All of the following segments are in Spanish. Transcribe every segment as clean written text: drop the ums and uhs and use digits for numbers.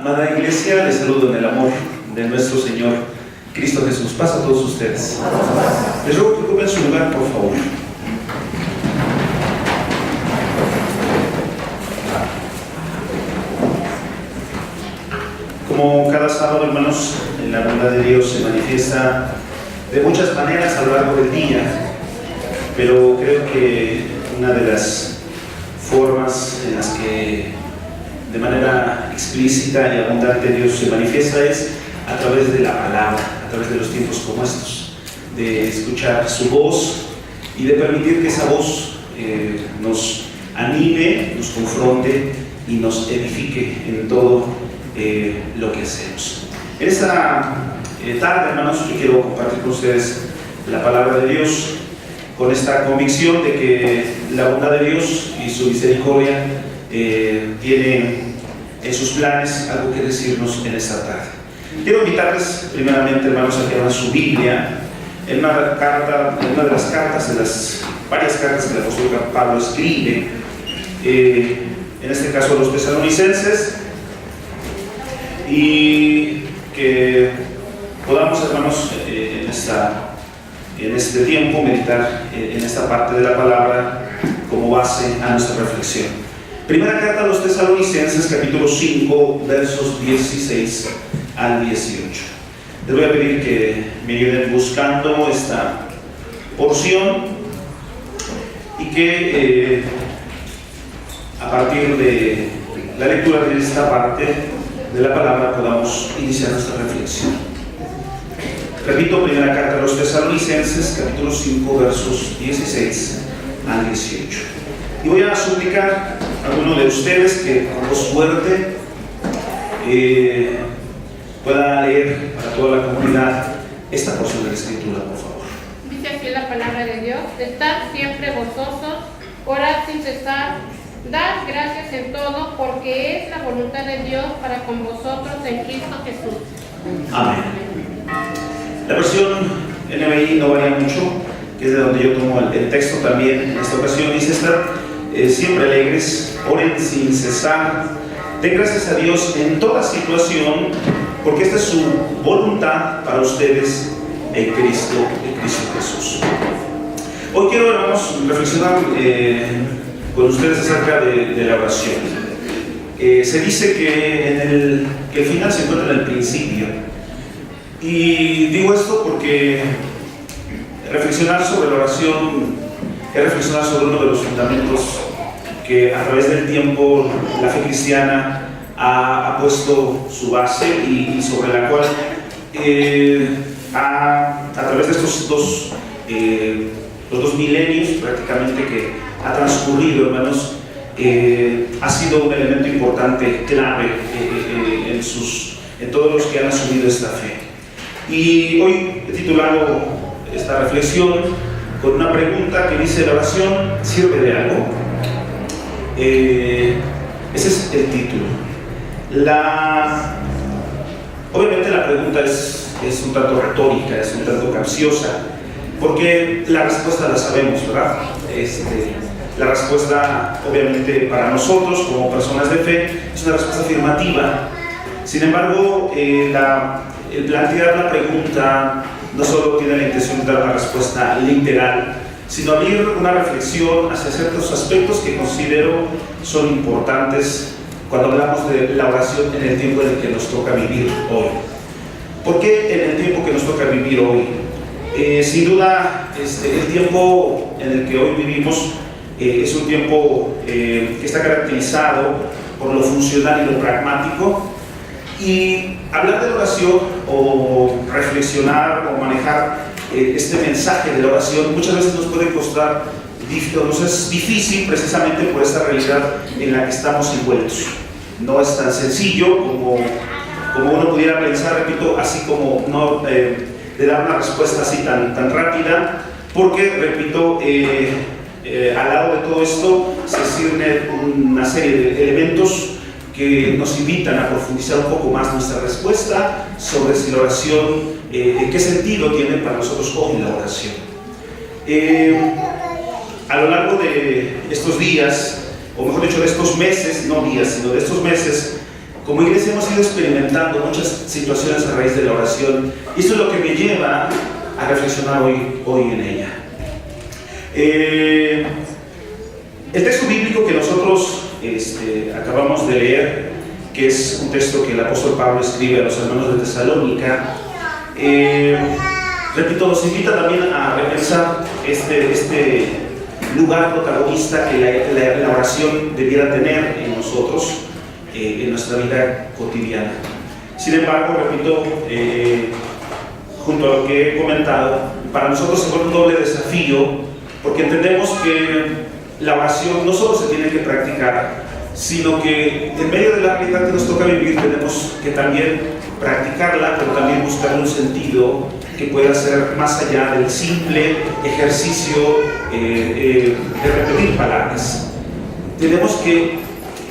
Amada Iglesia, les saludo en el amor de nuestro Señor Cristo Jesús. Paz a todos ustedes. Les ruego que ocupen su lugar, por favor. Como cada sábado, hermanos, la bondad de Dios se manifiesta de muchas maneras a lo largo del día, pero creo que una de las formas en las que de manera explícita y abundante Dios se manifiesta es a través de la palabra, a través de los tiempos como estos, de escuchar su voz y de permitir que esa voz nos anime, nos confronte y nos edifique en todo lo que hacemos. En esta tarde, hermanos, yo quiero compartir con ustedes la palabra de Dios con esta convicción de que la bondad de Dios y su misericordia tiene en sus planes algo que decirnos en esta tarde. Quiero invitarles primeramente, hermanos, a que abran su Biblia en una de las cartas, de las varias cartas que el apóstol Pablo escribe, en este caso a los tesalonicenses, y que podamos, hermanos, en este tiempo meditar en esta parte de la palabra como base a nuestra reflexión. Primera carta a los tesalonicenses, capítulo 5, versos 16 al 18. Les voy a pedir que me ayuden buscando esta porción y que a partir de la lectura de esta parte de la palabra podamos iniciar nuestra reflexión. Repito, primera carta a los tesalonicenses, capítulo 5, versos 16 al 18. Y voy a suplicar a alguno de ustedes que con voz fuerte pueda leer para toda la comunidad esta porción de la Escritura, por favor. Dice así la palabra de Dios: estad siempre gozosos, orad sin cesar, dad gracias en todo, porque es la voluntad de Dios para con vosotros en Cristo Jesús. Amén. La versión NBI no varía mucho, que es de donde yo tomo el texto también. En esta ocasión dice: estar siempre alegres, oren sin cesar, den gracias a Dios en toda situación, porque esta es su voluntad para ustedes en Cristo Jesús. Hoy quiero, hermanos, reflexionar con ustedes acerca de la oración. Se dice que el final se encuentra en el principio. Y digo esto porque reflexionar sobre la oración es reflexionar sobre uno de los fundamentos que a través del tiempo la fe cristiana ha puesto su base y sobre la cual a través de estos los dos milenios prácticamente que ha transcurrido, hermanos, ha sido un elemento importante, clave en todos los que han asumido esta fe. Y hoy he titulado esta reflexión con una pregunta que dice: ¿la oración sirve de algo? Ese es el título. Obviamente la pregunta es un tanto retórica, es un tanto capciosa, porque la respuesta la sabemos, ¿verdad? La respuesta, obviamente, para nosotros como personas de fe es una respuesta afirmativa. Sin embargo, el plantear la pregunta no solo tiene la intención de dar una respuesta literal, sino abrir una reflexión hacia ciertos aspectos que considero son importantes cuando hablamos de la oración en el tiempo en el que nos toca vivir hoy. ¿Por qué en el tiempo que nos toca vivir hoy? Sin duda, el tiempo en el que hoy vivimos es un tiempo que está caracterizado por lo funcional y lo pragmático. Y hablar de la oración o reflexionar o manejar este mensaje de la oración muchas veces nos puede costar, nos es difícil precisamente por esta realidad en la que estamos envueltos. No es tan sencillo como uno pudiera pensar, repito, así como no de dar una respuesta así tan rápida, porque, repito, al lado de todo esto se cierne una serie de elementos que nos invitan a profundizar un poco más nuestra respuesta sobre si la oración, qué sentido tiene para nosotros hoy la oración. A lo largo de estos días, o mejor dicho, de estos meses, no días, sino de estos meses, como iglesia hemos ido experimentando muchas situaciones a raíz de la oración, y esto es lo que me lleva a reflexionar hoy en ella. El texto bíblico que nosotros acabamos de leer, que es un texto que el apóstol Pablo escribe a los hermanos de Tesalónica, repito, nos invita también a repensar este lugar protagonista que la oración debiera tener en nosotros, en nuestra vida cotidiana. Sin embargo, repito, junto a lo que he comentado, para nosotros se vuelve un doble desafío, porque entendemos que la oración no solo se tiene que practicar, sino que en medio de la realidad que nos toca vivir tenemos que también practicarla, pero también buscar un sentido que pueda ser más allá del simple ejercicio de repetir palabras. Tenemos que,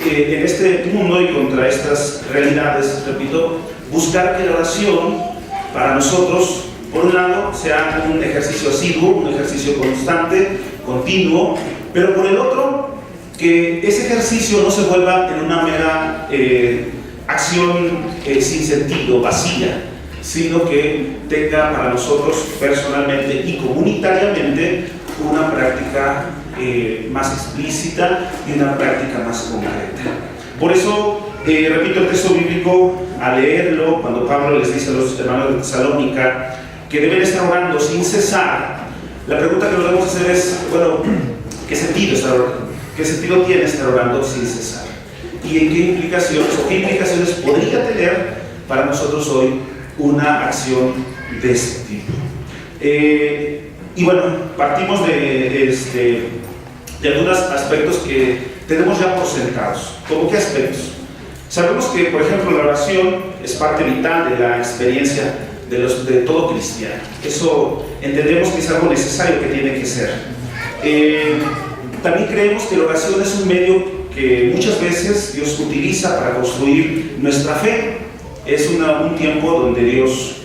en este mundo y contra estas realidades, repito, buscar que la oración para nosotros, por un lado, sea un ejercicio asiduo, un ejercicio constante, continuo, pero por el otro, que ese ejercicio no se vuelva en una mera acción sin sentido, vacía, sino que tenga para nosotros personalmente y comunitariamente una práctica más explícita y una práctica más concreta. Por eso, repito, el texto bíblico, al leerlo, cuando Pablo les dice a los hermanos de Tesalónica que deben estar orando sin cesar, la pregunta que nos debemos hacer es, bueno, ¿qué sentido estar orando? ¿Qué sentido tiene estar orando sin cesar? ¿Y en qué implicaciones podría tener para nosotros hoy una acción de este tipo? Y bueno, partimos de algunos aspectos que tenemos ya por sentados. ¿Cómo qué aspectos? Sabemos que, por ejemplo, la oración es parte vital de la experiencia de todo cristiano. Eso entendemos que es algo necesario que tiene que ser. También creemos que la oración es un medio que muchas veces Dios utiliza para construir nuestra fe. Es un tiempo donde Dios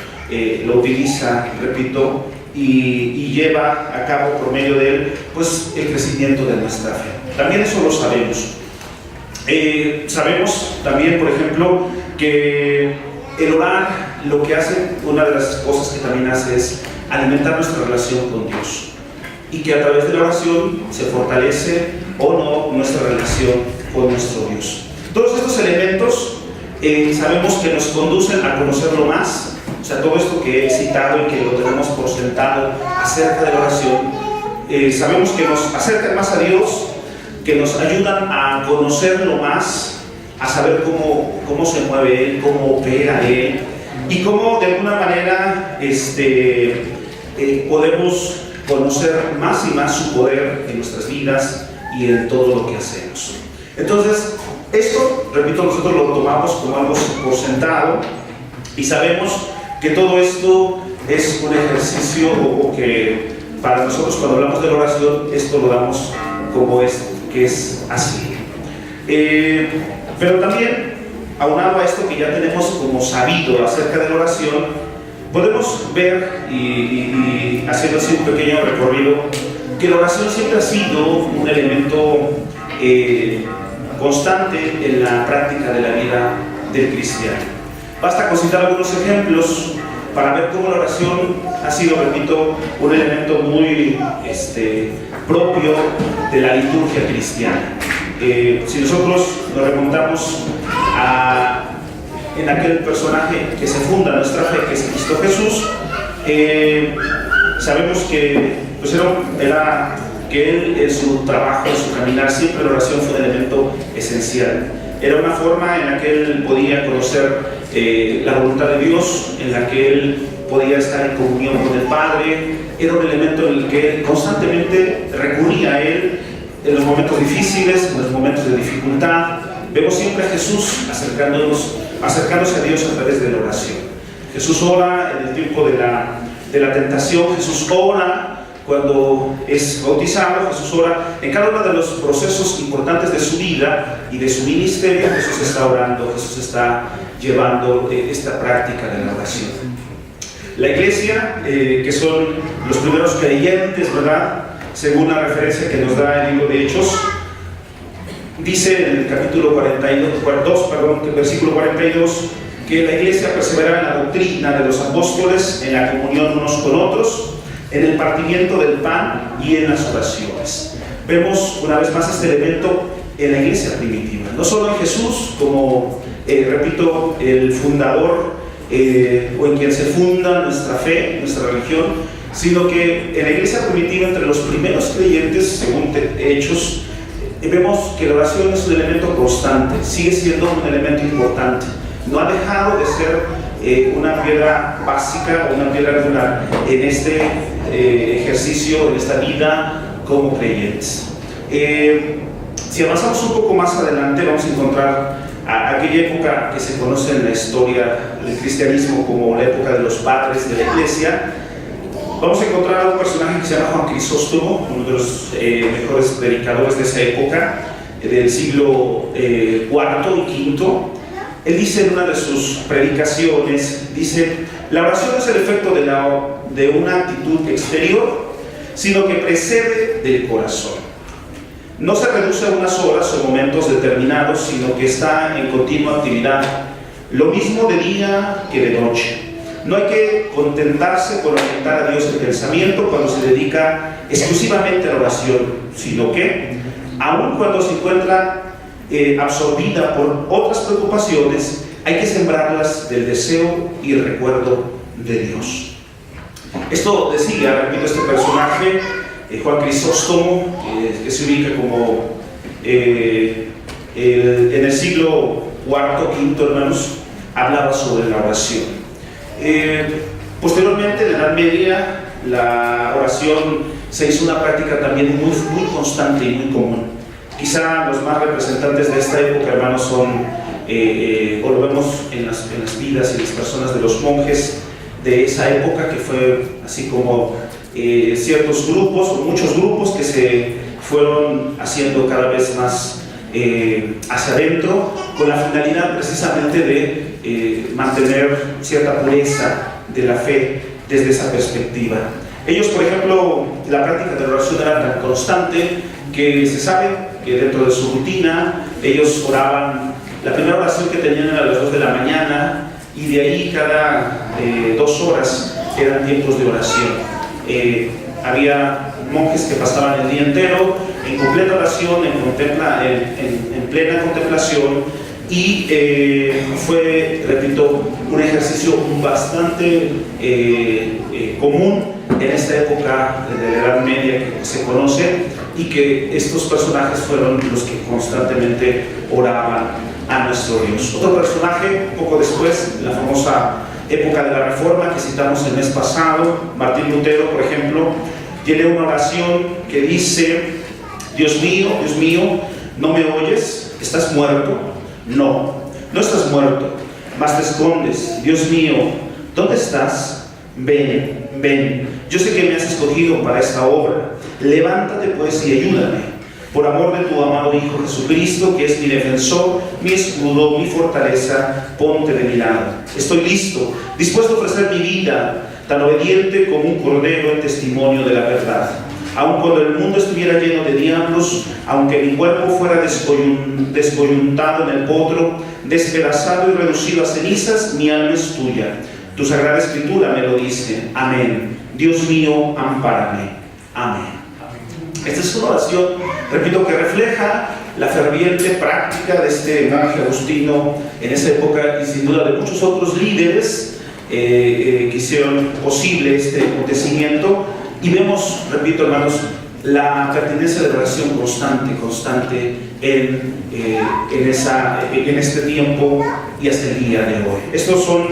lo utiliza, repito, y lleva a cabo por medio de él, pues, el crecimiento de nuestra fe. También eso lo sabemos. Sabemos también, por ejemplo, que el orar, lo que hace, una de las cosas que también hace es alimentar nuestra relación con Dios, y que a través de la oración se fortalece o no nuestra relación con nuestro Dios. Todos estos elementos sabemos que nos conducen a conocerlo más. O sea, todo esto que he citado y que lo tenemos por sentado acerca de la oración, sabemos que nos acercan más a Dios, que nos ayudan a conocerlo más, a saber cómo se mueve Él, cómo opera Él, y cómo de alguna manera podemos conocer más y más su poder en nuestras vidas y en todo lo que hacemos. Entonces, esto, repito, nosotros lo tomamos como algo por sentado, y sabemos que todo esto es un ejercicio, o que para nosotros, cuando hablamos de la oración, esto lo damos como que es así. Pero también, aunado a esto que ya tenemos como sabido acerca de la oración, podemos ver, y haciendo así un pequeño recorrido, que la oración siempre ha sido un elemento constante en la práctica de la vida del cristiano. Basta con citar algunos ejemplos para ver cómo la oración ha sido, repito, un elemento muy propio de la liturgia cristiana. Si nosotros nos remontamos en aquel personaje que se funda nuestra fe, que es Cristo Jesús, sabemos que pues que Él, en su trabajo, en su caminar, siempre la oración fue un elemento esencial. Era una forma en la que Él podía conocer la voluntad de Dios, en la que Él podía estar en comunión con el Padre. Era un elemento en el que Él constantemente recurría a Él en los momentos difíciles, en los momentos de dificultad. Vemos siempre a Jesús acercándose a Dios a través de la oración. Jesús ora en el tiempo de la tentación, Jesús ora cuando es bautizado, Jesús ora en cada uno de los procesos importantes de su vida y de su ministerio. Jesús está orando, Jesús está llevando esta práctica de la oración. La iglesia, que son los primeros creyentes, ¿verdad?, según la referencia que nos da el libro de Hechos, Dice en el capítulo 42, versículo 42, que la iglesia perseveraba en la doctrina de los apóstoles, en la comunión unos con otros, en el partimiento del pan y en las oraciones. Vemos una vez más este elemento en la iglesia primitiva, no solo en Jesús como, repito, el fundador o en quien se funda nuestra fe, nuestra religión, sino que en la iglesia primitiva, entre los primeros creyentes, según Hechos, vemos que la oración es un elemento constante, sigue siendo un elemento importante, no ha dejado de ser una piedra básica, una piedra angular en este ejercicio, en esta vida como creyentes. Si avanzamos un poco más adelante, vamos a encontrar aquella época que se conoce en la historia del cristianismo como la época de los padres de la iglesia. Vamos a encontrar a un personaje que se llama Juan Crisóstomo, uno de los mejores predicadores de esa época, del siglo IV y V. Él dice en una de sus predicaciones, dice: la oración no es el efecto de una actitud exterior, sino que precede del corazón. No se reduce a unas horas o momentos determinados, sino que está en continua actividad, lo mismo de día que de noche. No hay que contentarse con orientar a Dios el pensamiento cuando se dedica exclusivamente a la oración, sino que, aun cuando se encuentra absorbida por otras preocupaciones, hay que sembrarlas del deseo y recuerdo de Dios. Esto decía, repito, este personaje, Juan Crisóstomo, que se ubica como en el siglo IV, hermanos, hablaba sobre la oración. Posteriormente, en la Edad Media, la oración se hizo una práctica también muy constante y muy común. Quizá los más representantes de esta época, hermanos, son, o lo vemos en las vidas y las personas de los monjes de esa época, que fue así como ciertos grupos o muchos grupos que se fueron haciendo cada vez más hacia adentro, con la finalidad precisamente de mantener cierta pureza de la fe desde esa perspectiva. Ellos, por ejemplo, la práctica de la oración era tan constante que se sabe que dentro de su rutina ellos oraban, la primera oración que tenían era a las 2 de la mañana, y de ahí cada 2 horas eran tiempos de oración. Había monjes que pasaban el día entero en completa oración, en plena contemplación, y fue, repito, un ejercicio bastante común en esta época de la Edad Media que se conoce, y que estos personajes fueron los que constantemente oraban a nuestro Dios. Otro personaje, poco después, la famosa época de la Reforma que citamos el mes pasado, Martín Lutero, por ejemplo, tiene una oración que dice: Dios mío, ¿no me oyes? ¿Estás muerto? No estás muerto, mas te escondes. Dios mío, ¿dónde estás? Ven, yo sé que me has escogido para esta obra. Levántate pues y ayúdame. Por amor de tu amado Hijo Jesucristo, que es mi defensor, mi escudo, mi fortaleza, ponte de mi lado. Estoy listo, dispuesto a ofrecer mi vida, tan obediente como un cordero en testimonio de la verdad. Aun cuando el mundo estuviera lleno de diablos, aunque mi cuerpo fuera descoyuntado en el potro, despedazado y reducido a cenizas, mi alma es tuya. Tu Sagrada Escritura me lo dice. Amén. Dios mío, ampárame. Amén. Esta es una oración, repito, que refleja la ferviente práctica de este monje agustino en esa época, y sin duda de muchos otros líderes que hicieron posible este acontecimiento. Y vemos, repito, hermanos, la pertinencia de la oración constante en este tiempo y hasta el día de hoy. Estos son,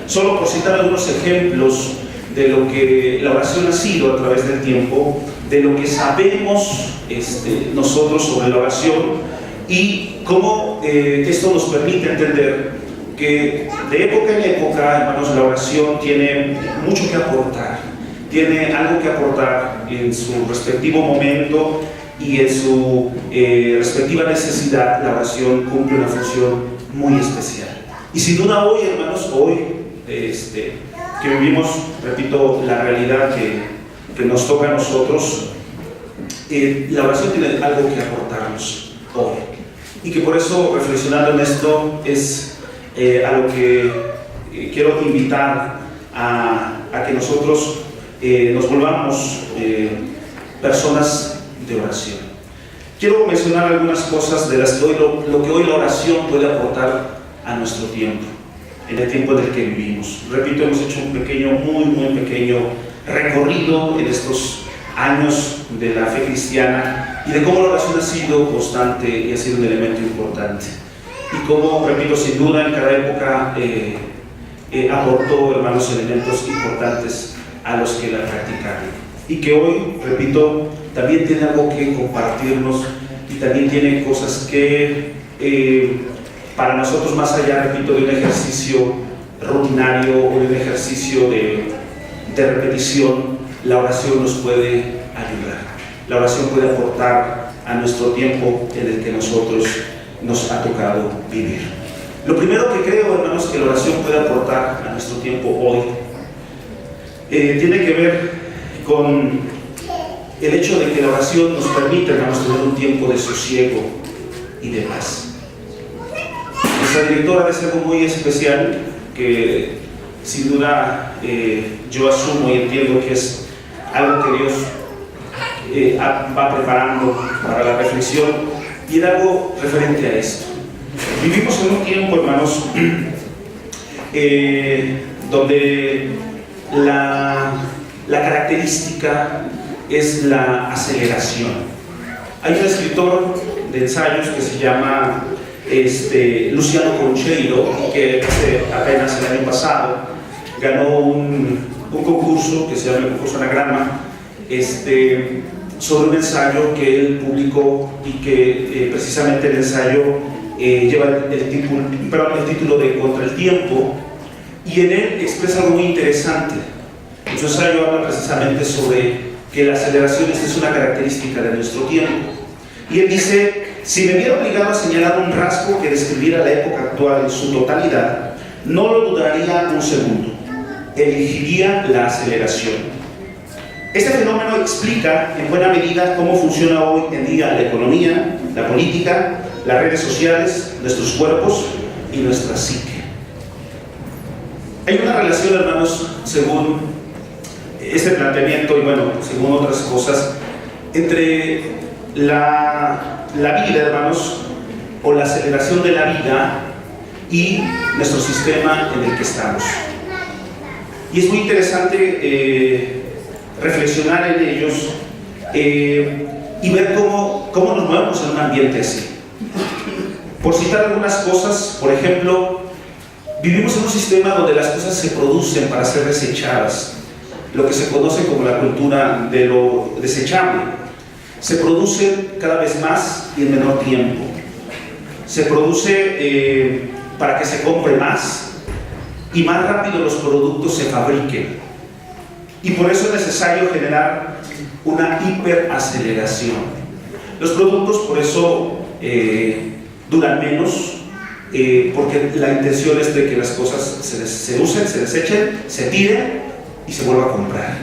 solo por citar algunos ejemplos de lo que la oración ha sido a través del tiempo, de lo que sabemos nosotros sobre la oración, y cómo esto nos permite entender que de época en época, hermanos, la oración tiene mucho que aportar, tiene algo que aportar en su respectivo momento y en su respectiva necesidad. La oración cumple una función muy especial. Y sin duda hoy, hermanos, que vivimos, repito, la realidad que nos toca a nosotros, la oración tiene algo que aportarnos hoy. y que por eso, reflexionando en esto, es a lo que quiero invitar a que nosotros nos volvamos personas de oración. Quiero mencionar algunas cosas de las que hoy, lo que hoy la oración puede aportar a nuestro tiempo, en el tiempo en el que vivimos. Repito, hemos hecho un pequeño, muy pequeño recorrido en estos años de la fe cristiana y de cómo la oración ha sido constante y ha sido un elemento importante. Y cómo, repito, sin duda en cada época aportó, hermanos, elementos importantes a los que la practicaron. Y que hoy, repito, también tiene algo que compartirnos y también tiene cosas que para nosotros, más allá, repito, de un ejercicio rutinario o de un ejercicio de repetición, la oración nos puede ayudar. La oración puede aportar a nuestro tiempo en el que nosotros nos ha tocado vivir. Lo primero que creo, hermanos, que la oración puede aportar a nuestro tiempo hoy tiene que ver con el hecho de que la oración nos permite, hermanos, tener un tiempo de sosiego y de paz. Nuestra directora es algo muy especial que sin duda yo asumo y entiendo que es algo que Dios va preparando para la reflexión, y era algo referente a esto. Vivimos en un tiempo, hermanos, donde la característica es la aceleración. Hay un escritor de ensayos que se llama Luciano Concheiro, que apenas el año pasado ganó un concurso que se llama el concurso Anagrama, sobre un ensayo que él publicó y que precisamente el ensayo lleva el título de Contra el Tiempo, y en él expresa algo muy interesante. En su ensayo habla precisamente sobre que la aceleración es una característica de nuestro tiempo, y él dice: si me viera obligado a señalar un rasgo que describiera la época actual en su totalidad, no lo dudaría un segundo, elegiría la aceleración. Este fenómeno explica en buena medida cómo funciona hoy en día la economía, la política, las redes sociales, nuestros cuerpos y nuestra psique. Hay una relación, hermanos, según este planteamiento y bueno, según otras cosas, entre la vida, hermanos, o la aceleración de la vida y nuestro sistema en el que estamos. Y es muy interesante reflexionar en ellos y ver cómo nos movemos en un ambiente así. Por citar algunas cosas, por ejemplo, vivimos en un sistema donde las cosas se producen para ser desechadas, lo que se conoce como la cultura de lo desechable. Se produce cada vez más y en menor tiempo. Se produce para que se compre más y más rápido los productos se fabriquen. Y por eso es necesario generar una hiperaceleración. Los productos por eso duran menos, porque la intención es de que las cosas se usen, se desechen, se tiren y se vuelva a comprar.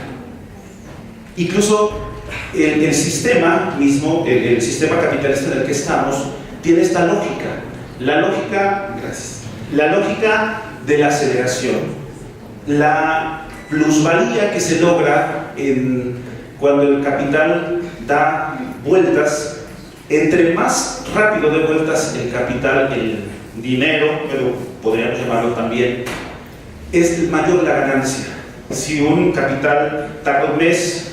Incluso el sistema mismo, el sistema capitalista en el que estamos, tiene esta lógica, la lógica de la aceleración, la plusvalía que se logra cuando el capital da vueltas. Entre más rápido dé vueltas el capital, el dinero, pero podríamos llamarlo también, es mayor la ganancia. Si un capital tarda un mes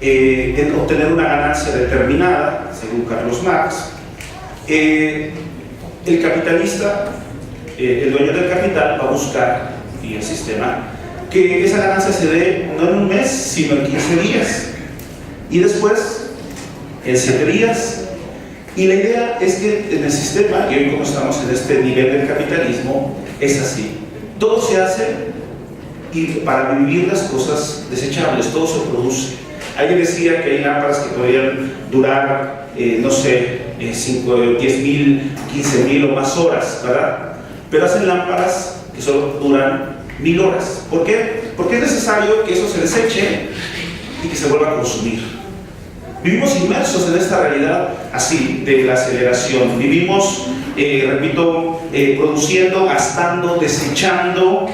en obtener una ganancia determinada, según Carlos Marx, el capitalista, el dueño del capital, va a buscar, y el sistema, que esa ganancia se dé no en un mes, sino en 15 días, y después en 7 días. Y la idea es que en el sistema, y hoy como estamos en este nivel del capitalismo, es así. Todo se hace y para vivir las cosas desechables, todo se produce. Alguien decía que hay lámparas que podrían durar, no sé, 5, 10.000, 15.000 o más horas, ¿verdad? Pero hacen lámparas que solo duran 1.000 horas. ¿Por qué? Porque es necesario que eso se deseche y que se vuelva a consumir. Vivimos inmersos en esta realidad así, de la aceleración. Vivimos, repito, produciendo, gastando, desechando,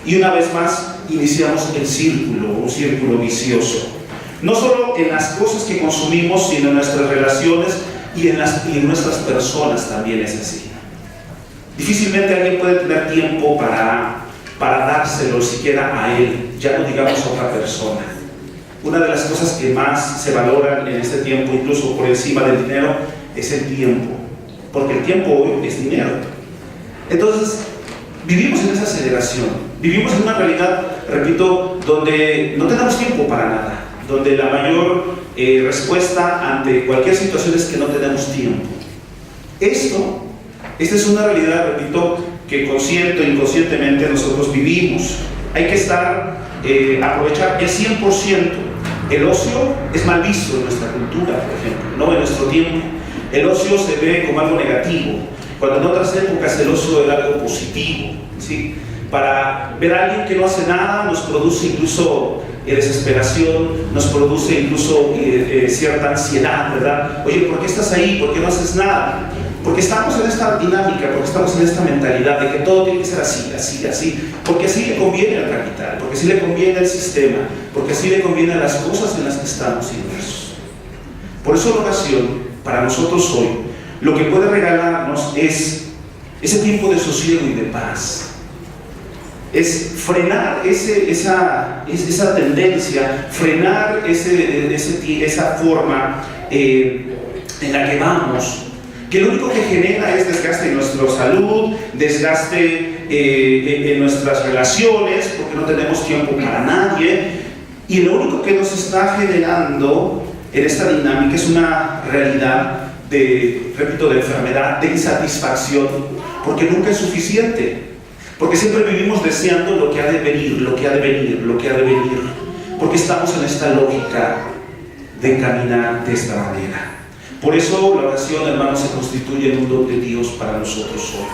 y una vez más iniciamos el círculo, un círculo vicioso. No solo en las cosas que consumimos, sino en nuestras relaciones y en nuestras personas también es así. Difícilmente alguien puede tener tiempo para dárselo siquiera a él, ya no digamos a otra persona. Una de las cosas que más se valoran en este tiempo, incluso por encima del dinero, es el tiempo, porque el tiempo hoy es dinero. Entonces, vivimos en esa aceleración, vivimos en una realidad, repito, donde no tenemos tiempo para nada, donde la mayor respuesta ante cualquier situación es que no tenemos tiempo. Esta es una realidad, repito, que consciente o inconscientemente nosotros vivimos. Hay que aprovechar el 100%. El ocio es mal visto en nuestra cultura, por ejemplo, no en nuestro tiempo. El ocio se ve como algo negativo, cuando en otras épocas el ocio era algo positivo, ¿sí? Para ver a alguien que no hace nada nos produce incluso desesperación, nos produce incluso cierta ansiedad, ¿verdad? Oye, ¿por qué estás ahí? ¿Por qué no haces nada? Porque estamos en esta dinámica, porque estamos en esta mentalidad de que todo tiene que ser así, así, así, porque así le conviene al capital, porque así le conviene al sistema, porque así le conviene a las cosas en las que estamos inmersos. Por eso la oración, para nosotros hoy, lo que puede regalarnos es ese tiempo de sosiego y de paz. Es frenar esa tendencia, frenar esa forma en la que vamos, que lo único que genera es desgaste en nuestra salud, desgaste en nuestras relaciones, porque no tenemos tiempo para nadie, y lo único que nos está generando en esta dinámica es una realidad de enfermedad, de insatisfacción, porque nunca es suficiente, porque siempre vivimos deseando lo que ha de venir, lo que ha de venir, lo que ha de venir, porque estamos en esta lógica de caminar de esta manera. Por eso la oración, hermanos, se constituye en un don de Dios para nosotros hoy.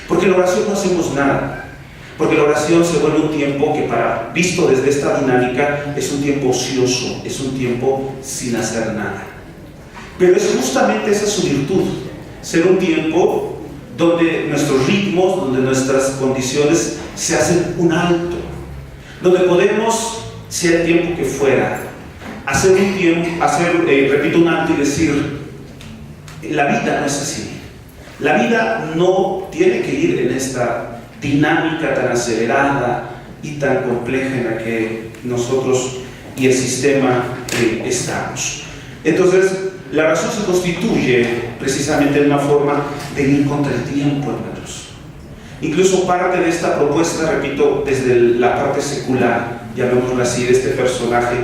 Porque en la oración no hacemos nada. Porque la oración se vuelve un tiempo que, visto desde esta dinámica, es un tiempo ocioso, es un tiempo sin hacer nada. Pero es justamente esa su virtud, ser un tiempo donde nuestros ritmos, donde nuestras condiciones se hacen un alto, donde podemos, sea el tiempo que fuera, hacer un tiempo, repito, un alto y decir: la vida no es así. La vida no tiene que ir en esta dinámica tan acelerada y tan compleja en la que nosotros y el sistema estamos. Entonces, la oración se constituye precisamente en una forma de ir contra el tiempo, hermanos. Incluso parte de esta propuesta, repito, desde la parte secular, llamémoslo así, de este personaje,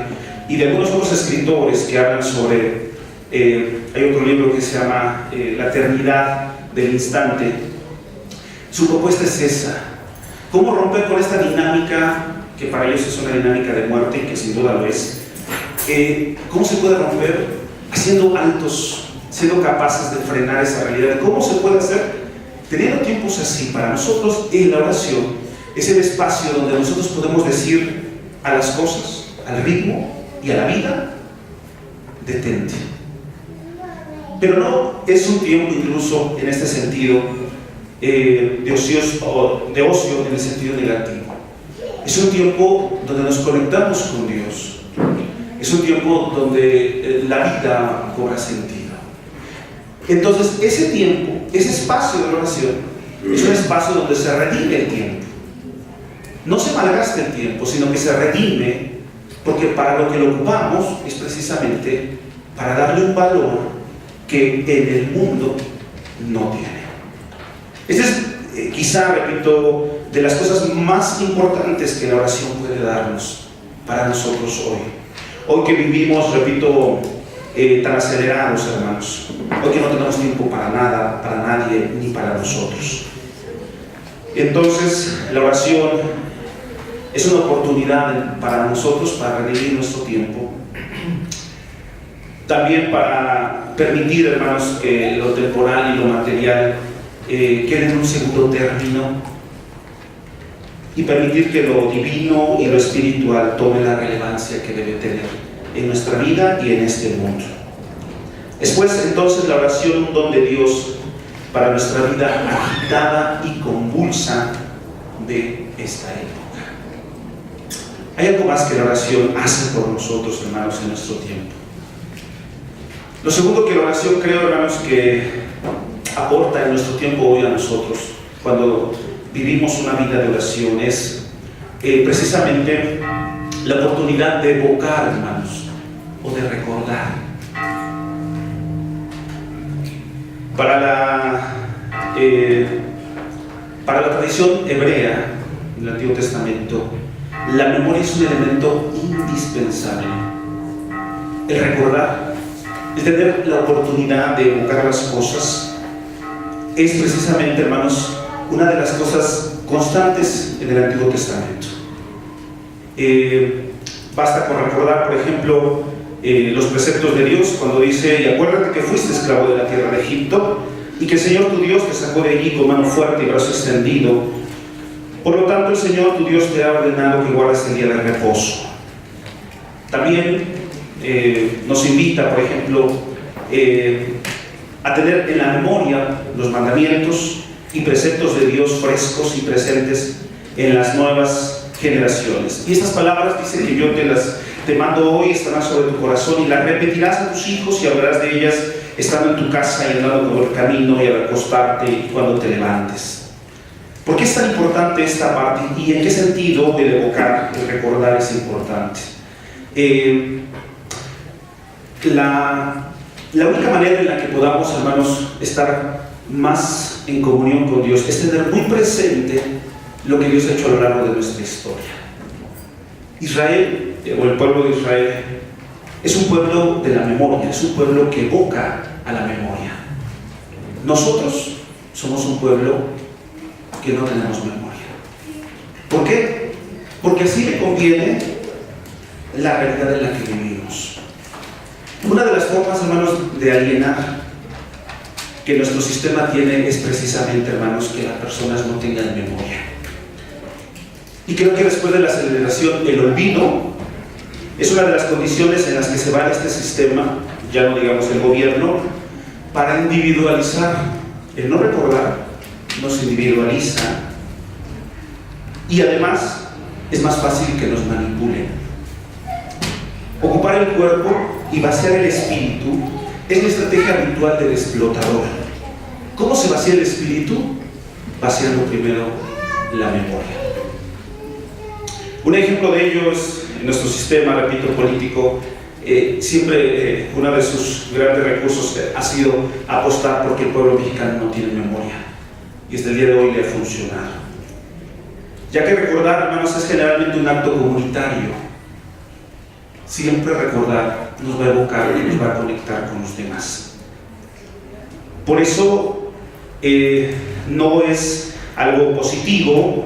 y de algunos otros escritores que hablan sobre, hay otro libro que se llama La eternidad del instante. Su propuesta es esa: cómo romper con esta dinámica, que para ellos es una dinámica de muerte, y que sin duda lo es. ¿Cómo se puede romper? Haciendo altos, siendo capaces de frenar esa realidad. ¿Cómo se puede hacer? Teniendo tiempos así. Para nosotros, en la oración es el espacio donde nosotros podemos decir a las cosas, al ritmo y a la vida: detente. Pero no es un tiempo, incluso en este sentido, de ocio en el sentido negativo. Es un tiempo donde nos conectamos con Dios. Es un tiempo donde la vida cobra sentido. Entonces, ese tiempo, ese espacio de oración, es un espacio donde se redime el tiempo. No se malgasta el tiempo, sino que se redime, porque para lo que lo ocupamos es precisamente para darle un valor que en el mundo no tiene. Esta es, quizá, repito, de las cosas más importantes que la oración puede darnos para nosotros hoy. Hoy que vivimos, repito, tan acelerados, hermanos. Hoy que no tenemos tiempo para nada, para nadie, ni para nosotros. Entonces, la oración es una oportunidad para nosotros para redimir nuestro tiempo. También para permitir, hermanos, que lo temporal y lo material quede en un segundo término, y permitir que lo divino y lo espiritual tome la relevancia que debe tener en nuestra vida y en este mundo. Después, entonces, la oración, un don de Dios para nuestra vida agitada y convulsa de esta época. Hay algo más que la oración hace por nosotros, hermanos, en nuestro tiempo. Lo segundo que la oración, creo, hermanos, que aporta en nuestro tiempo hoy a nosotros, cuando vivimos una vida de oración, es precisamente la oportunidad de evocar, hermanos, o de recordar. Para la tradición hebrea del Antiguo Testamento, la memoria es un elemento indispensable. El recordar, el tener la oportunidad de evocar las cosas, es precisamente, hermanos, una de las cosas constantes en el Antiguo Testamento. Basta con recordar, por ejemplo, los preceptos de Dios cuando dice: y acuérdate que fuiste esclavo de la tierra de Egipto y que el Señor tu Dios te sacó de allí con mano fuerte y brazo extendido. Por lo tanto, el Señor tu Dios te ha ordenado que guardes el día de reposo. También nos invita, por ejemplo, a tener en la memoria los mandamientos y preceptos de Dios frescos y presentes en las nuevas generaciones. Y estas palabras dice que yo te mando hoy, estarán sobre tu corazón, y las repetirás a tus hijos y hablarás de ellas estando en tu casa y andando por el camino y al acostarte y cuando te levantes. ¿Por qué es tan importante esta parte y en qué sentido el evocar, el recordar es importante? La única manera en la que podamos, hermanos, estar más en comunión con Dios es tener muy presente lo que Dios ha hecho a lo largo de nuestra historia. Israel, o el pueblo de Israel, es un pueblo de la memoria, es un pueblo que evoca a la memoria. Nosotros somos un pueblo que no tenemos memoria. ¿Por qué? Porque así le conviene la realidad en la que vivimos. Una de las formas, hermanos, de alienar que nuestro sistema tiene es precisamente, hermanos, que las personas no tengan memoria. Y creo que después de la celebración, el olvido es una de las condiciones en las que se va este sistema, ya no digamos el gobierno, para individualizar. El no recordar nos individualiza y además es más fácil que nos manipulen. Ocupar el cuerpo y vaciar el espíritu es la estrategia habitual del explotador. ¿Cómo se vacía el espíritu? Vaciando primero la memoria. Un ejemplo de ello es en nuestro sistema, repito, político. Siempre uno de sus grandes recursos ha sido apostar porque el pueblo mexicano no tiene memoria, y hasta el día de hoy le ha funcionado, ya que recordar, hermanos, es generalmente un acto comunitario. Siempre recordar nos va a evocar y nos va a conectar con los demás. Por eso no es algo positivo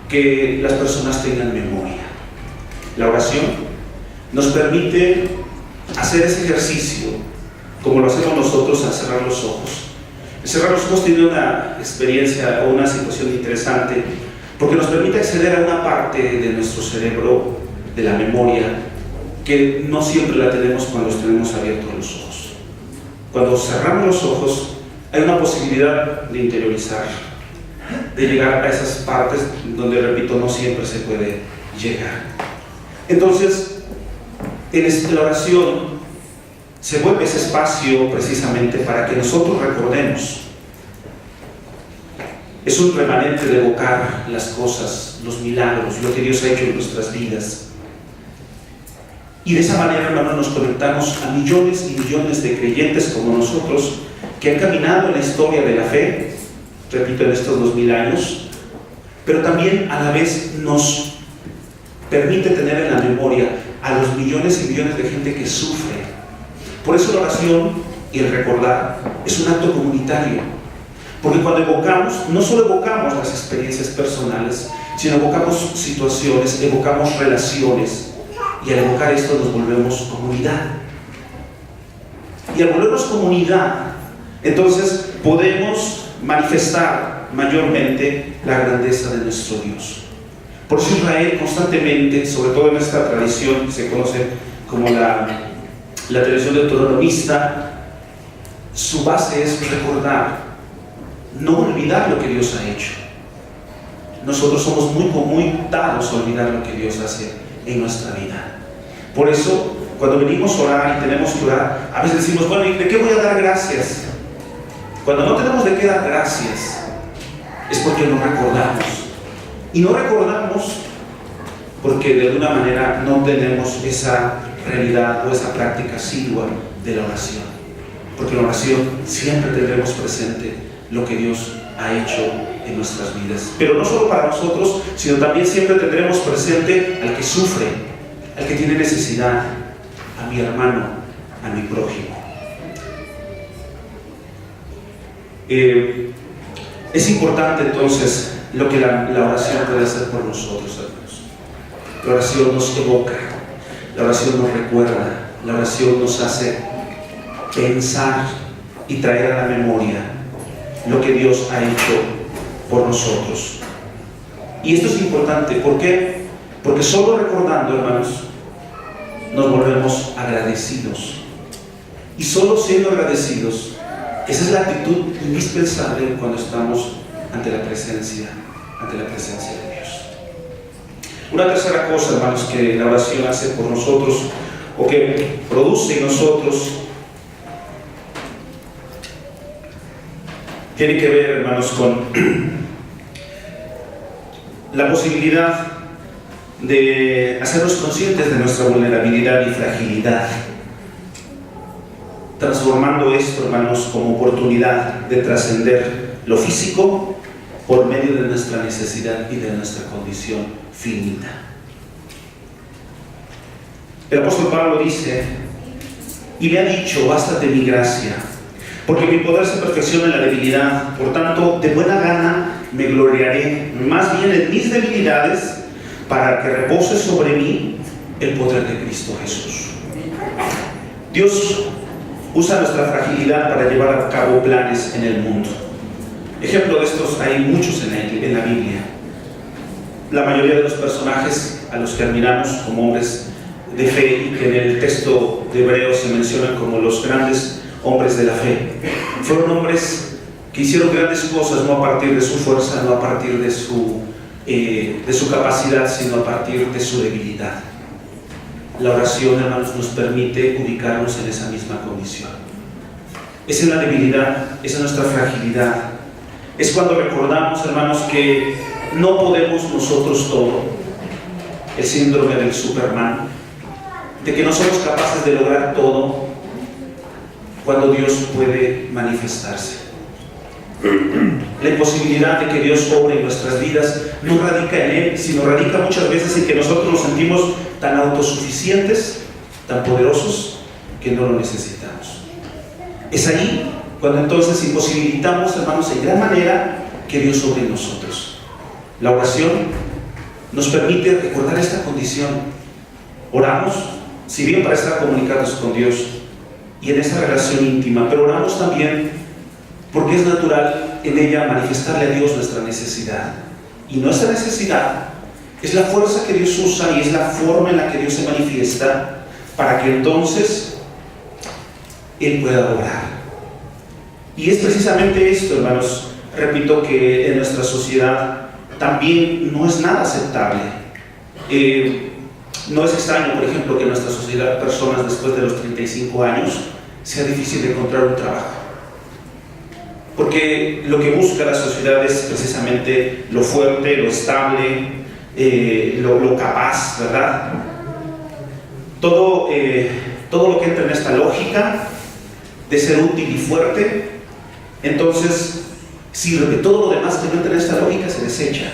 que las personas tengan memoria. La oración nos permite hacer ese ejercicio como lo hacemos nosotros al cerrar los ojos. El cerrar los ojos tiene una experiencia o una situación interesante porque nos permite acceder a una parte de nuestro cerebro, de la memoria, que no siempre la tenemos cuando tenemos abiertos los ojos. Cuando cerramos los ojos hay una posibilidad de interiorizar, de llegar a esas partes donde, repito, no siempre se puede llegar. Entonces, en la oración se vuelve ese espacio precisamente para que nosotros recordemos. Es un remanente de evocar las cosas, los milagros, lo que Dios ha hecho en nuestras vidas. Y de esa manera, hermanos, nos conectamos a millones y millones de creyentes como nosotros que han caminado en la historia de la fe, repito, en estos 2000 años, pero también a la vez nos permite tener en la memoria a los millones y millones de gente que sufre. Por eso la oración y el recordar es un acto comunitario, porque cuando evocamos, no solo evocamos las experiencias personales, sino evocamos situaciones, evocamos relaciones, y al evocar esto nos volvemos comunidad. Y al volvernos comunidad, entonces podemos manifestar mayormente la grandeza de nuestro Dios. Por eso Israel constantemente, sobre todo en esta tradición que se conoce como la tradición deuteronomista, su base es recordar, no olvidar lo que Dios ha hecho. Nosotros somos muy dados a olvidar lo que Dios hace en nuestra vida. Por eso, cuando venimos a orar y tenemos que orar, a veces decimos, bueno, ¿y de qué voy a dar gracias? Cuando no tenemos de qué dar gracias, es porque no recordamos. Y no recordamos porque de alguna manera no tenemos esa realidad o esa práctica asidua de la oración. Porque en la oración siempre tendremos presente lo que Dios ha hecho en nuestras vidas. Pero no solo para nosotros, sino también siempre tendremos presente al que sufre, al que tiene necesidad, a mi hermano, a mi prójimo. Es importante entonces lo que la oración puede hacer por nosotros, hermanos. La oración nos evoca, la oración nos recuerda, la oración nos hace pensar y traer a la memoria lo que Dios ha hecho por nosotros. Y esto es importante, ¿por qué? Porque solo recordando, hermanos, nos volvemos agradecidos. Y solo siendo agradecidos, esa es la actitud indispensable cuando estamos ante la presencia de Dios. Una tercera cosa, hermanos, que la oración hace por nosotros, o que produce en nosotros, tiene que ver, hermanos, con la posibilidad de hacernos conscientes de nuestra vulnerabilidad y fragilidad, transformando esto, hermanos, como oportunidad de trascender lo físico por medio de nuestra necesidad y de nuestra condición finita. El apóstol Pablo dice, y me ha dicho, bástate mi gracia, porque mi poder se perfecciona en la debilidad. Por tanto, de buena gana me gloriaré más bien en mis debilidades, para que repose sobre mí el poder de Cristo Jesús. Dios usa nuestra fragilidad para llevar a cabo planes en el mundo. Ejemplo de estos hay muchos en la Biblia. La mayoría de los personajes a los que admiramos como hombres de fe y que en el texto de Hebreos se mencionan como los grandes hombres de la fe, fueron hombres que hicieron grandes cosas no a partir de su fuerza, no a partir de su capacidad, sino a partir de su debilidad. La oración, hermanos, nos permite ubicarnos en esa misma condición. Es en la debilidad, es en nuestra fragilidad. Es cuando recordamos, hermanos, que no podemos nosotros todo. El síndrome del Superman, de que no somos capaces de lograr todo, cuando Dios puede manifestarse. La imposibilidad de que Dios obre en nuestras vidas no radica en Él, sino radica muchas veces en que nosotros nos sentimos tan autosuficientes, tan poderosos, que no lo necesitamos. Es ahí cuando entonces imposibilitamos, hermanos, en gran manera que Dios obre en nosotros. La oración nos permite recordar esta condición. Oramos, si bien para estar comunicados con Dios y en esa relación íntima, pero oramos también porque es natural en ella manifestarle a Dios nuestra necesidad. Y nuestra necesidad es la fuerza que Dios usa y es la forma en la que Dios se manifiesta para que entonces Él pueda obrar. Y es precisamente esto, hermanos, repito, que en nuestra sociedad también no es nada aceptable. No es extraño, por ejemplo, que en nuestra sociedad personas después de los 35 años sea difícil encontrar un trabajo. Porque lo que busca la sociedad es precisamente lo fuerte, lo estable, lo capaz, ¿verdad? Todo lo que entra en esta lógica de ser útil y fuerte, entonces sirve. Todo lo demás que no entra en esta lógica se desecha,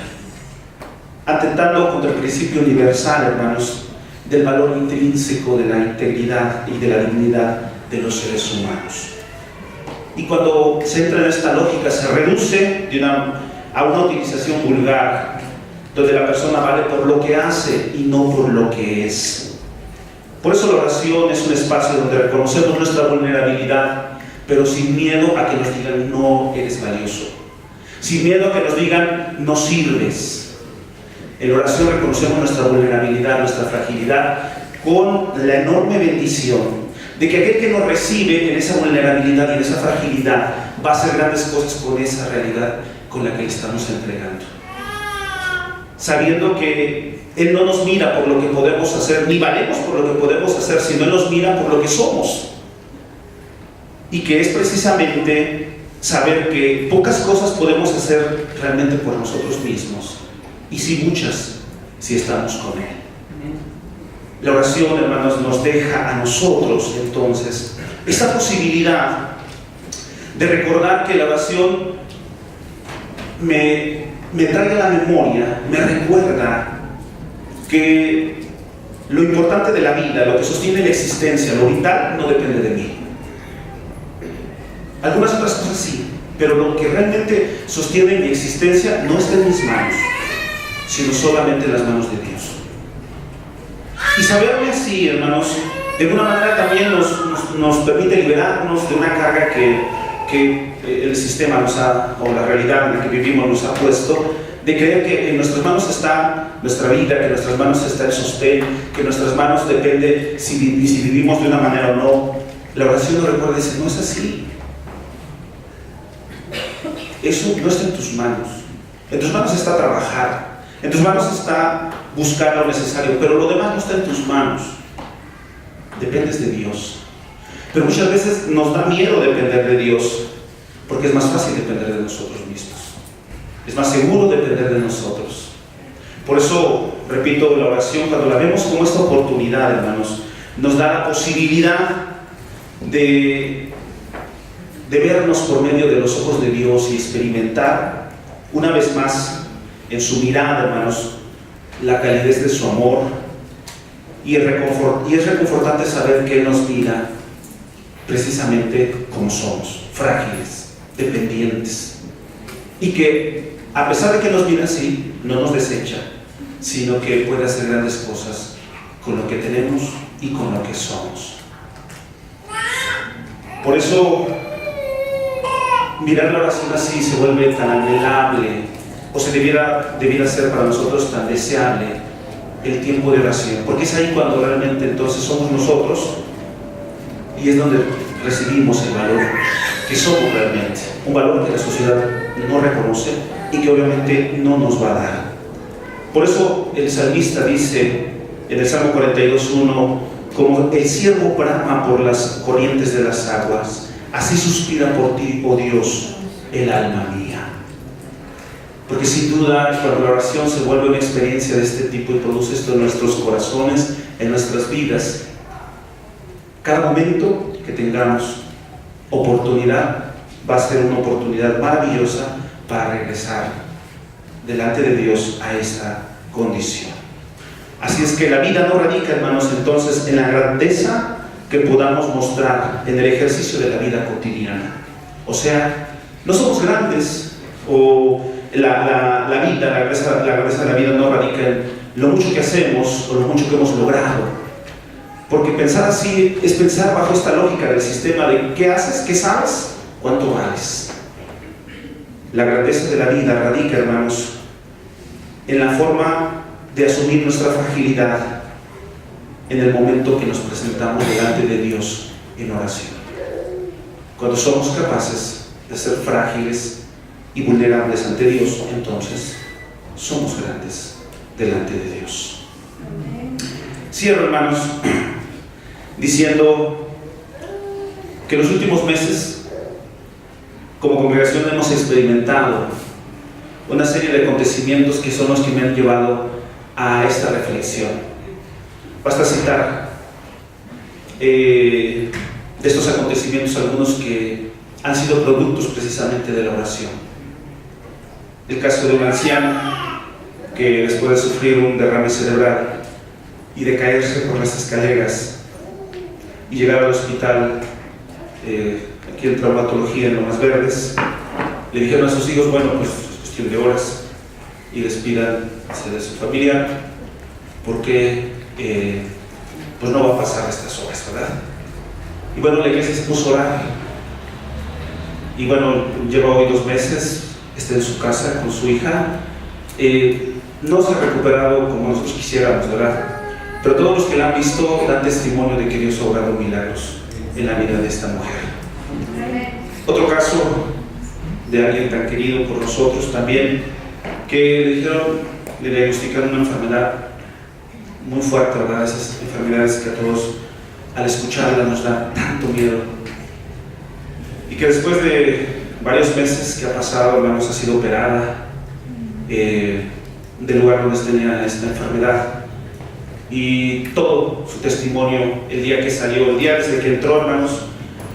atentando contra el principio universal, hermanos, del valor intrínseco de la integridad y de la dignidad de los seres humanos. Y cuando se entra en esta lógica, se reduce a una utilización vulgar, donde la persona vale por lo que hace y no por lo que es. Por eso la oración es un espacio donde reconocemos nuestra vulnerabilidad, pero sin miedo a que nos digan no eres valioso, sin miedo a que nos digan no sirves. En la oración reconocemos nuestra vulnerabilidad, nuestra fragilidad, con la enorme bendición de que aquel que nos recibe en esa vulnerabilidad y en esa fragilidad va a hacer grandes cosas con esa realidad con la que le estamos entregando. Sabiendo que Él no nos mira por lo que podemos hacer, ni valemos por lo que podemos hacer, sino Él nos mira por lo que somos. Y que es precisamente saber que pocas cosas podemos hacer realmente por nosotros mismos, y sí muchas, si estamos con Él. La oración, hermanos, nos deja a nosotros entonces esa posibilidad de recordar que la oración me trae a la memoria, me recuerda que lo importante de la vida, lo que sostiene la existencia, lo vital, no depende de mí. Algunas otras cosas sí, pero lo que realmente sostiene mi existencia no está en mis manos, sino solamente en las manos de Dios. Y saberlo así, hermanos, de alguna manera también nos permite liberarnos de una carga que el sistema nos ha, o la realidad en la que vivimos nos ha puesto, de creer que en nuestras manos está nuestra vida, que en nuestras manos está el sostén, que en nuestras manos depende si vivimos de una manera o no. La oración nos recuerda y dice, no es así. Eso no está en tus manos. En tus manos está trabajar, en tus manos está buscar lo necesario, pero lo demás no está en tus manos. Dependes de Dios. Pero muchas veces nos da miedo depender de Dios, porque es más fácil depender de nosotros mismos. Es más seguro depender de nosotros. Por eso, repito, la oración, cuando la vemos como esta oportunidad, hermanos, nos da la posibilidad de vernos por medio de los ojos de Dios y experimentar una vez más en su mirada, hermanos, la calidez de su amor, y es reconfortante saber que Él nos mira precisamente como somos, frágiles, dependientes, y que a pesar de que nos mira así, no nos desecha, sino que puede hacer grandes cosas con lo que tenemos y con lo que somos. Por eso mirar la oración así se vuelve tan anhelable, o se debiera ser para nosotros tan deseable el tiempo de oración, porque es ahí cuando realmente entonces somos nosotros, y es donde recibimos el valor que somos realmente, un valor que la sociedad no reconoce y que obviamente no nos va a dar. Por eso el salmista dice en el Salmo 42:1, como el ciervo brama por las corrientes de las aguas, así suspira por ti, oh Dios, el alma mía. Porque sin duda, cuando la oración se vuelve una experiencia de este tipo y produce esto en nuestros corazones, en nuestras vidas, cada momento que tengamos oportunidad va a ser una oportunidad maravillosa para regresar delante de Dios a esa condición. Así es que la vida no radica, hermanos, entonces en la grandeza que podamos mostrar en el ejercicio de la vida cotidiana. O sea, no somos grandes, o la grandeza de la vida no radica en lo mucho que hacemos o lo mucho que hemos logrado. Porque pensar así es pensar bajo esta lógica del sistema de ¿qué haces? ¿Qué sabes? ¿Cuánto vales? La grandeza de la vida radica, hermanos, en la forma de asumir nuestra fragilidad en el momento que nos presentamos delante de Dios en oración. Cuando somos capaces de ser frágiles y vulnerables ante Dios, entonces somos grandes delante de Dios. Cierro, hermanos, diciendo que en los últimos meses como congregación hemos experimentado una serie de acontecimientos que son los que me han llevado a esta reflexión. Basta citar de estos acontecimientos algunos que han sido productos precisamente de la oración. El caso de un anciano que después de sufrir un derrame cerebral y de caerse por las escaleras y llegar al hospital, aquí en traumatología en Lomas Verdes, le dijeron a sus hijos, bueno, pues es cuestión de horas y despídanse de su familia porque pues no va a pasar estas horas, ¿verdad? Y bueno, la iglesia se puso a orar y bueno, lleva hoy 2 meses, está en su casa con su hija, no se ha recuperado como nosotros quisiéramos, ¿verdad? Pero todos los que la han visto dan testimonio de que Dios ha obrado milagros en la vida de esta mujer. Otro caso de alguien tan querido por nosotros también, que le diagnosticaron una enfermedad muy fuerte, ¿verdad? Esas enfermedades que a todos al escucharla nos da tanto miedo, y que después de varios meses que ha pasado, hermanos, ha sido operada del lugar donde tenía esta enfermedad, y todo su testimonio el día que salió, el día desde que entró, hermanos,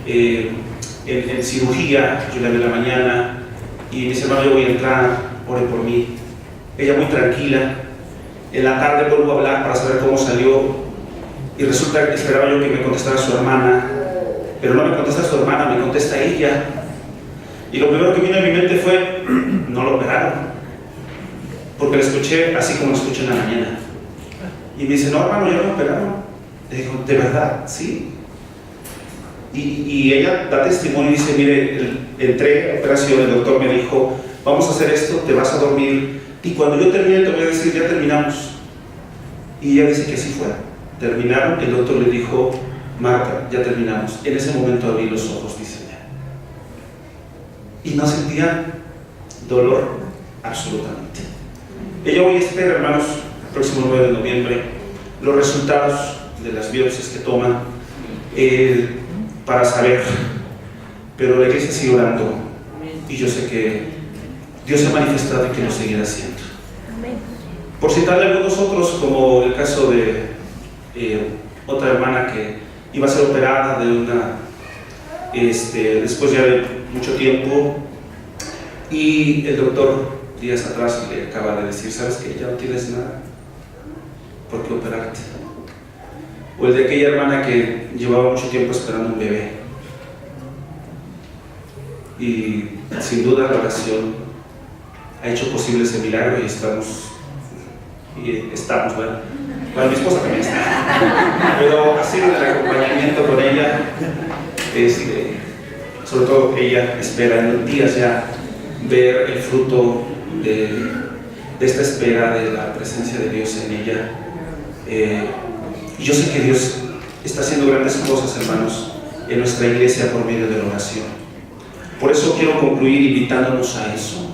en cirugía. Yo la vi en la mañana y me dice: hermano, yo voy a entrar, ore por mí. Ella muy tranquila. En la tarde vuelvo a hablar para saber cómo salió, y resulta que esperaba yo que me contestara su hermana, pero no me contesta su hermana, me contesta ella. Y lo primero que vino a mi mente fue: no lo operaron, porque lo escuché así como lo escuché en la mañana. Y me dice: no, hermano, ya lo operaron. Le digo: ¿de verdad? Sí. Y ella da testimonio y dice: mire, entré a operación, el doctor me dijo: vamos a hacer esto, te vas a dormir, y cuando yo termine te voy a decir: ya terminamos. Y ella dice que así fue. Terminaron, el doctor le dijo: Marta, ya terminamos. En ese momento abrí los ojos, dice ella, y no sentía dolor absolutamente. Ella hoy espera, hermanos, el próximo 9 de noviembre, los resultados de las biopsias que toman para saber, pero la iglesia sigue orando, y yo sé que Dios se ha manifestado y que lo seguirá haciendo. Por citarle algunos otros, como el caso de otra hermana que iba a ser operada de una después ya de mucho tiempo, y el doctor días atrás le acaba de decir: sabes que ya no tienes nada por qué operarte. O el de aquella hermana que llevaba mucho tiempo esperando un bebé, y sin duda la oración ha hecho posible ese milagro, y estamos, bueno, mi esposa también está, pero ha sido el acompañamiento con ella, sobre todo ella espera en los días ya ver el fruto de esta espera, de la presencia de Dios en ella. Y yo sé que Dios está haciendo grandes cosas, hermanos, en nuestra iglesia por medio de la oración. Por eso quiero concluir invitándonos a eso.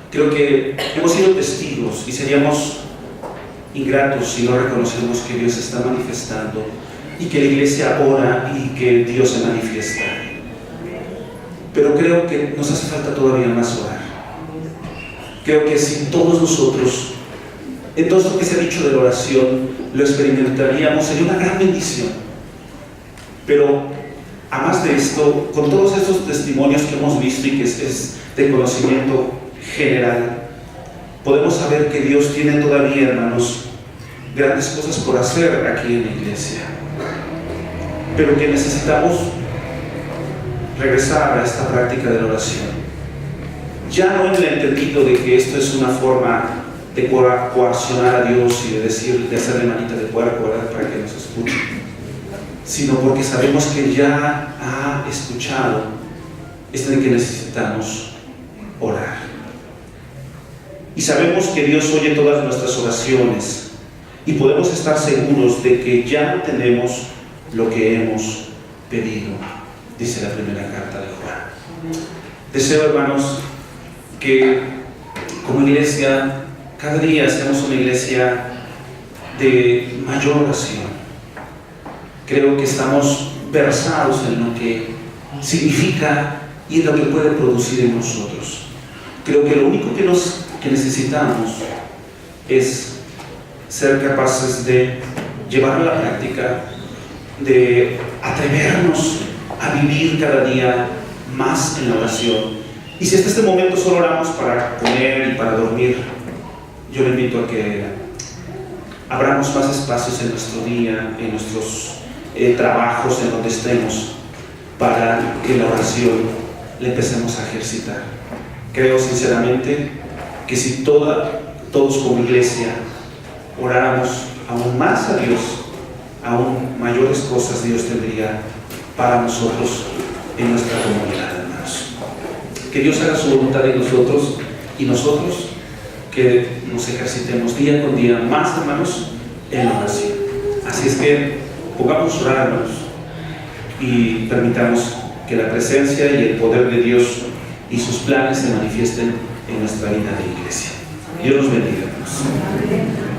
Creo que hemos sido testigos y seríamos ingratos si no reconocemos que Dios se está manifestando, y que la iglesia ora y que Dios se manifiesta. Pero creo que nos hace falta todavía más orar. Creo que si todos nosotros, en todo esto que se ha dicho de la oración, lo experimentaríamos, sería una gran bendición. Pero a más de esto, con todos estos testimonios que hemos visto y que es de conocimiento general, podemos saber que Dios tiene todavía, hermanos, grandes cosas por hacer aquí en la iglesia, pero que necesitamos regresar a esta práctica de la oración, ya no en el entendido de que esto es una forma de coaccionar a Dios y de hacerle manita de puerco, ¿verdad?, para que nos escuche, sino porque sabemos que ya ha escuchado de que necesitamos orar, y sabemos que Dios oye todas nuestras oraciones, y podemos estar seguros de que ya tenemos lo que hemos pedido, dice la primera carta de Juan. Deseo, hermanos, que como iglesia cada día seamos una iglesia de mayor oración. Creo que estamos versados en lo que significa y en lo que puede producir en nosotros. Creo que lo único que necesitamos es ser capaces de llevar a la práctica, de atrevernos a vivir cada día más en la oración. Y si hasta este momento solo oramos para comer y para dormir, yo le invito a que abramos más espacios en nuestro día, en nuestros trabajos, en donde estemos, para que la oración la empecemos a ejercitar. Creo sinceramente que si todos como iglesia oráramos aún más a Dios, aún mayores cosas Dios tendría para nosotros en nuestra comunidad, hermanos. Que Dios haga su voluntad en nosotros, y nosotros que nos ejercitemos día con día más, hermanos, en la oración. Así es que pongamos a orar, hermanos. y permitamos que la presencia y el poder de Dios y sus planes se manifiesten en nuestra vida de iglesia. Dios los bendiga, hermanos.